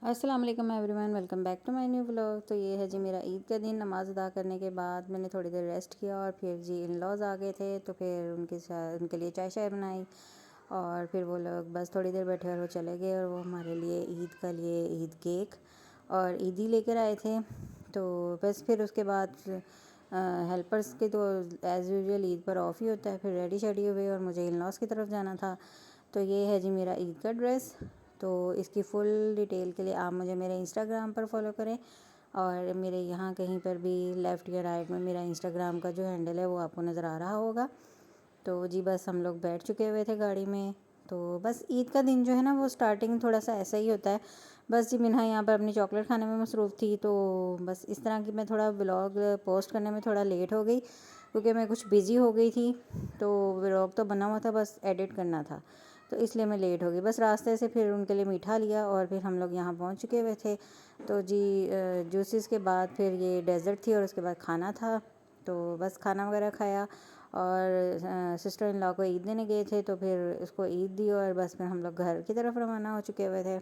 अस्सलाम वालेकुम everyone, welcome back to my new vlog. तो ये है जी मेरा ईद का दिन। नमाज़ अदा करने के बाद मैंने थोड़ी देर रेस्ट किया और फिर जी इन लॉज आ गए थे, तो फिर उनके साथ उनके लिए चाय शाय बनाई और फिर वो लोग बस थोड़ी देर बैठे और वो चले गए। और वो हमारे लिए ईद केक और ईदी लेकर आए थे। तो बस फिर उसके बाद हेल्पर्स के तो एज़ यूजुअल ईद पर ऑफ़ ही होता है। फिर रेडी शेडी हुए और मुझे इन लॉज की तरफ जाना था। तो ये है जी मेरा ईद का ड्रेस। तो इसकी फ़ुल डिटेल के लिए आप मुझे मेरे इंस्टाग्राम पर फॉलो करें और मेरे यहाँ कहीं पर भी लेफ़्ट या राइट में मेरा इंस्टाग्राम का जो हैंडल है वो आपको नज़र आ रहा होगा। तो जी बस हम लोग बैठ चुके हुए थे गाड़ी में। तो बस ईद का दिन जो है ना वो स्टार्टिंग थोड़ा सा ऐसा ही होता है। बस जी मिन्हा यहाँ पर अपनी चॉकलेट खाने में मसरूफ़ थी, तो बस इस तरह की मैं थोड़ा व्लॉग पोस्ट करने में थोड़ा लेट हो गई क्योंकि मैं कुछ बिज़ी हो गई थी। तो व्लॉग तो बना हुआ था, बस एडिट करना था, तो इसलिए मैं लेट हो गई। बस रास्ते से फिर उनके लिए मीठा लिया और फिर हम लोग यहाँ पहुँच चुके हुए थे। तो जी जूसेस के बाद फिर ये डेज़र्ट थी और उसके बाद खाना था। तो बस खाना वगैरह खाया और सिस्टर इन लॉ को ईद देने गए थे, तो फिर उसको ईद दी और बस फिर हम लोग घर की तरफ रवाना हो चुके हुए थे।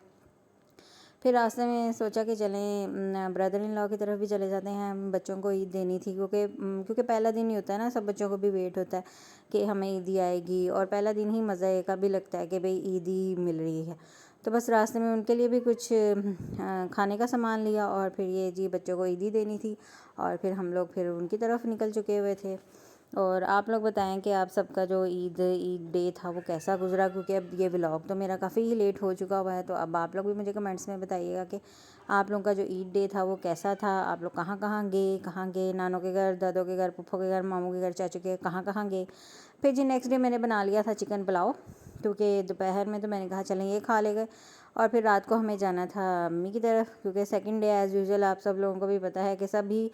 फिर रास्ते में सोचा कि चलें ब्रदर इन लॉ की तरफ भी चले जाते हैं, बच्चों को ईद देनी थी क्योंकि पहला दिन ही होता है ना, सब बच्चों को भी वेट होता है कि हमें ईदी आएगी और पहला दिन ही मज़े का भी लगता है कि भाई ईदी मिल रही है। तो बस रास्ते में उनके लिए भी कुछ खाने का सामान लिया और फिर ये जी बच्चों को ईदी देनी थी और फिर हम लोग फिर उनकी तरफ निकल चुके हुए थे। और आप लोग बताएं कि आप सबका जो ईद डे था वो कैसा गुजरा, क्योंकि अब ये व्लॉग तो मेरा काफ़ी ही लेट हो चुका हुआ है। तो अब आप लोग भी मुझे कमेंट्स में बताइएगा कि आप लोगों का जो ईद डे था वो कैसा था, आप लोग कहाँ गए, नानों के घर, दादों के घर, पप्पो के घर, मामू के घर, चाचू के, कहाँ गए। फिर जी नेक्स्ट डे मैंने बना लिया था चिकन पुलाव, क्योंकि दोपहर में तो मैंने कहा चलें ये खा ले गए। और फिर रात को हमें जाना था अम्मी की तरफ, क्योंकि सेकंड डे एज़ यूजुअल आप सब लोगों को भी पता है कि सभी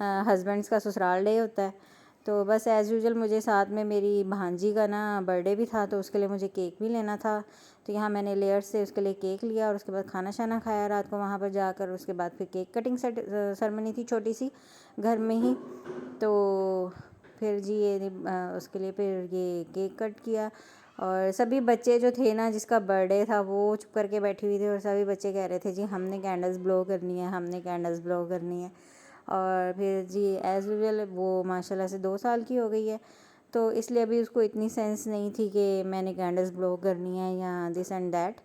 हस्बैंड्स का ससुराल डे होता है। तो बस एज़ यूजुअल मुझे साथ में मेरी भांजी का ना बर्थडे भी था, तो उसके लिए मुझे केक भी लेना था। तो यहाँ मैंने लेयर्स से उसके लिए केक लिया और उसके बाद खाना शाना खाया रात को वहाँ पर जाकर। उसके बाद फिर केक कटिंग सेरेमनी थी छोटी सी घर में ही। तो फिर जी ये उसके लिए फिर ये केक कट किया और सभी बच्चे जो थे ना जिसका बर्थडे था वो चुप करके बैठी हुई थी और सभी बच्चे कह रहे थे जी हमने कैंडल्स ब्लो करनी है, हमने कैंडल्स ब्लो करनी है। और फिर जी एज़ यूजुअल वो माशाल्लाह से 2 साल की हो गई है, तो इसलिए अभी उसको इतनी सेंस नहीं थी कि मैंने कैंडल्स ब्लो करनी है या दिस एंड दैट।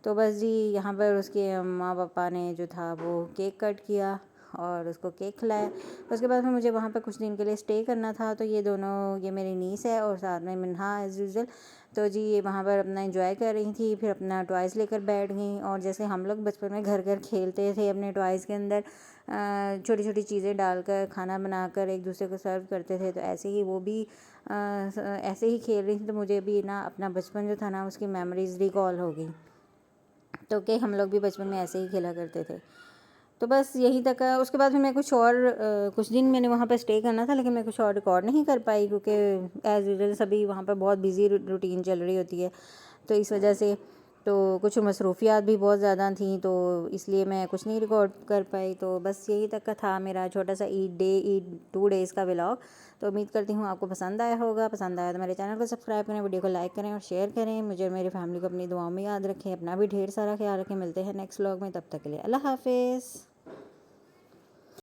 तो बस जी यहाँ पर उसके माँ पापा ने जो था वो केक कट किया और उसको केक खिलाया। उसके बाद फिर मुझे वहाँ पर कुछ दिन के लिए स्टे करना था, तो ये दोनों, ये मेरी नीस है और साथ में मिन्हा एज़ यूजुअल। तो जी ये वहाँ पर अपना एंजॉय कर रही थी, फिर अपना टॉयज़ लेकर बैठ गई। और जैसे हम लोग बचपन में घर घर खेलते थे अपने टॉयज़ के अंदर छोटी छोटी चीज़ें डालकर खाना बनाकर एक दूसरे को सर्व करते थे, तो ऐसे ही वो भी ऐसे ही खेल रही थी। तो मुझे भी ना अपना बचपन जो था ना उसकी मेमोरीज रिकॉल हो गई, तो कि हम लोग भी बचपन में ऐसे ही खेला करते थे। तो बस यहीं तक है। उसके बाद फिर मैं कुछ और कुछ दिन मैंने वहाँ पर स्टे करना था, लेकिन मैं कुछ और रिकॉर्ड नहीं कर पाई क्योंकि एज़ यूजुअल सभी वहाँ पर बहुत बिज़ी रूटीन चल रही होती है, तो इस वजह से तो कुछ मसरूफियात भी बहुत ज़्यादा थी, तो इसलिए मैं कुछ नहीं रिकॉर्ड कर पाई। तो बस यही तक का था मेरा छोटा सा ईद 2 डेज़ का व्लॉग। तो उम्मीद करती हूँ आपको पसंद आया होगा। पसंद आया तो मेरे चैनल को सब्सक्राइब करें, वीडियो को लाइक करें और शेयर करें। मुझे और मेरी फैमिली को अपनी दुआओं में याद रखें, अपना भी ढेर सारा ख्याल रखें। मिलते हैं नेक्स्ट व्लॉग में, तब तक के लिए अल्लाह हाफिज़।